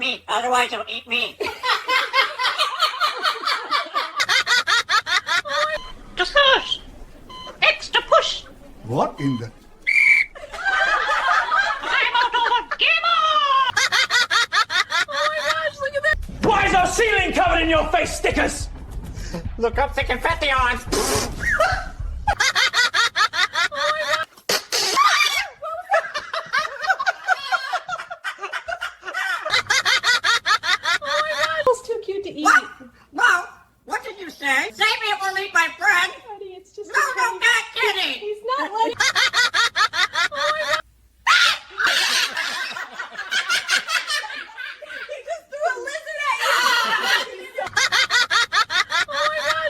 meat, otherwise he'll eat me. Just push! Extra push! What in the... I'm out over! Game on! Why is our ceiling covered in your face stickers? Look up the confetti on! It's too cute to eat. Well, what did you say? Save me, it will eat my friend! Honey, it's just No, no, not kidding! he's not letting